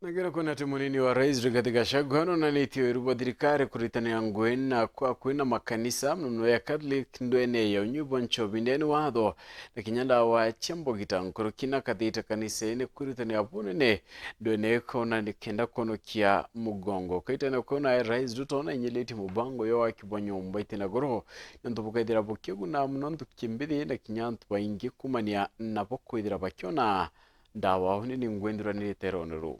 Nagera kuna timunini wa rais Rigathi Gachagua na nitio irubo thirikari kuritania ngwena kwa kwina makanisa mnuno ya Catholic ndwene ya unyubo nchobindeni watho na kinyanda wa chembo gitankuru kina kathita kaniseni kuritania bunene ndwene kona nikenda kono kia mugongo kaitana kona rais Ruto na inyeleti mubango yo akibonyo mbaite na goro ntubuka idira bukegu na mnontu kimbithi na kinyantu baingi kumania naboko idira bakiona ndawa hunini ngwendura ni teronero.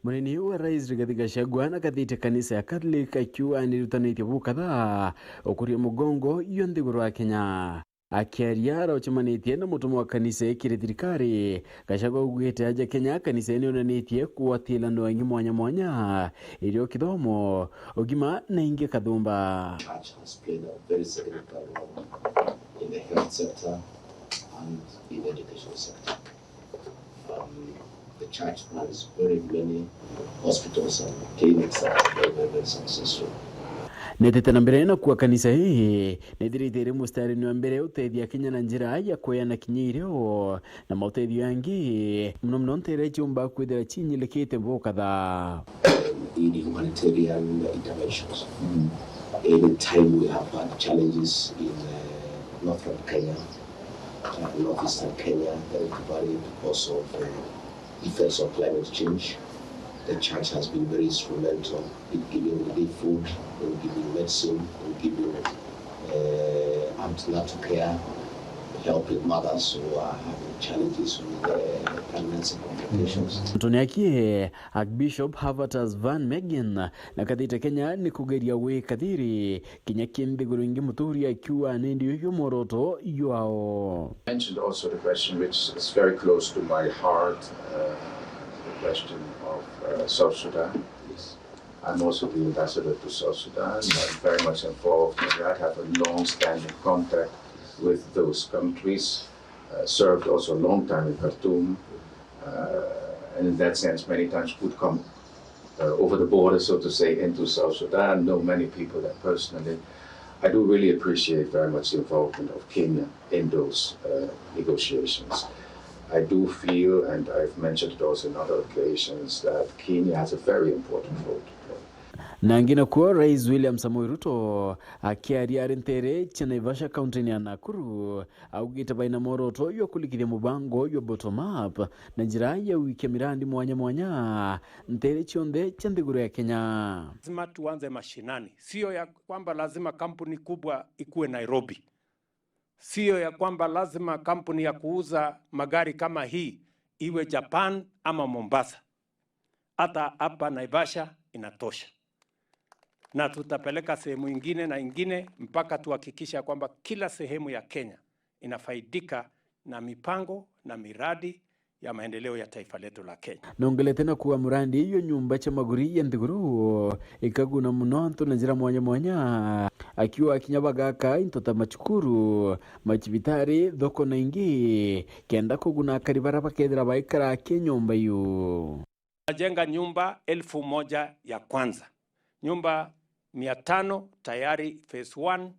Munini wa rais Rigathi Gachagua na kathite kanisa ya Catholic akiwa anirutanĩtie bũ kadhaa ũkũria mũgongo iyo nthigũrũ wa Kenya akiaria arocemanĩtie na mũtumwa wa kanisa ĩkĩrĩ thirikari. Gachagua augĩte aja Kenya kanisa nĩonanĩtie kuatĩla wangi mwanya mwanya irio kithomo ũgima na ingĩ kathumba. Church has played a very significant role in the health sector and in the education sector. The church has very many hospitals and clinics that are very successful. Netete na mbere na kuwa kanisa hii nithirite mustari ni wa mbere uteithia Kenya na njira ya kuyana kinyirio na mauteithio yangi mno ntere chumba kwithira chinyilekite bũ kadhaa in humanitarian interventions. Anytime we have had challenges in northern Kenya, northeastern Kenya, the recovery because of effects of climate change, the church has been very instrumental in giving relief food, in giving medicine, in giving antenatal care, helping mothers who are having challenges with pregnancy complications. Mtoniakie Archbishop Harvatas Van Megan na kathite Kenya ni kugeria we kathiri kinya kinthiguru ingi muturi akiwa nindi yo moroto yao. Mentioned also the question which is very close to my heart, the question of South Sudan. I'm also the ambassador to South Sudan. I'm very much involved in that. I have a long-standing contact with those countries. Served also a long time in Khartoum. And in that sense, many times would come over the border, so to say, into South Sudan, know many people there personally. I do really appreciate very much the involvement of Kenya in those negotiations. I do feel, and I've mentioned it also in other occasions, that Kenya has a very important role to play. Na ngina kuwa rais William Samoei Ruto akiaria ntere cha Naivasha kaunti ya Nakuru augite baina moroto yo kulikithia mubango yo bottom up na njira ya wiki mirandi mwanya mwanya ntere chionde cha nthiguru ya Kenya. Lazima tuanze mashinani, sio ya kwamba lazima kampuni kubwa ikuwe Nairobi, sio ya kwamba lazima kampuni ya kuuza magari kama hii iwe Japan ama Mombasa. Hata hapa Naivasha inatosha, na tutapeleka sehemu ingine na ingine mpaka tuhakikisha kwamba kila sehemu ya Kenya inafaidika na mipango na miradi ya maendeleo ya taifa letu la Kenya. Nongele tena kuwa murandi hiyo nyumba cha maguri ya nthiguru ikaguna muno na njira mwanya mwanya akiwa kinyabagaka intota machukuru machibitari thoko na ingi kenda kuguna karibara bakethira baikara kenyumba yu. Najenga nyumba 1000 ya kwanza, nyumba 500 tayari phase 1,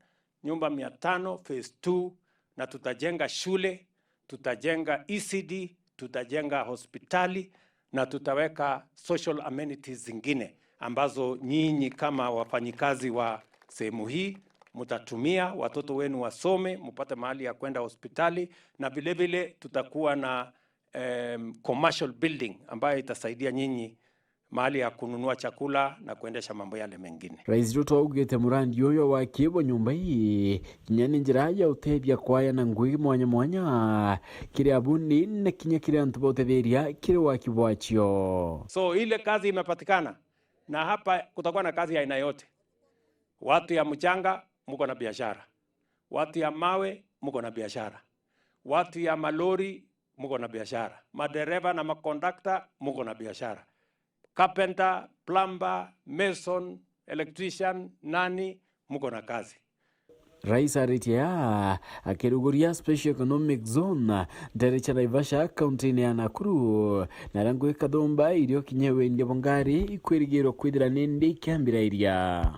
nyumba 500 phase 2, na tutajenga shule, tutajenga ECD, tutajenga hospitali na tutaweka social amenities zingine ambazo nyinyi kama wafanyikazi wa sehemu hii mtatumia, watoto wenu wasome, mpate mahali ya kwenda hospitali, na vile vile tutakuwa na commercial building ambayo itasaidia nyinyi mahali ya kununua chakula na kuendesha mambo yale mengine. Rais Ruto augite murandi yoyo wa kibo nyumba hii kinyani njira ya utethia kwaya na ngui mwanya mwanya kiri abuni na kinya kiri antuba utetheria kiri wa kibwachio. So ile kazi imepatikana, na hapa kutakuwa na kazi ya aina yote. Watu ya mchanga mko na biashara, watu ya mawe mko na biashara, watu ya malori mko na biashara, madereva na makondakta mko na biashara, carpenter, plumber, mason, electrician, nani mko na kazi. Rais aritia akiruguria special economic zone ndere cha Naivasha kaunti ya Nakuru na rangu ikathumba irio kinyewe ndia bongari ikwirigirwo kwithira nindi kiambira iria.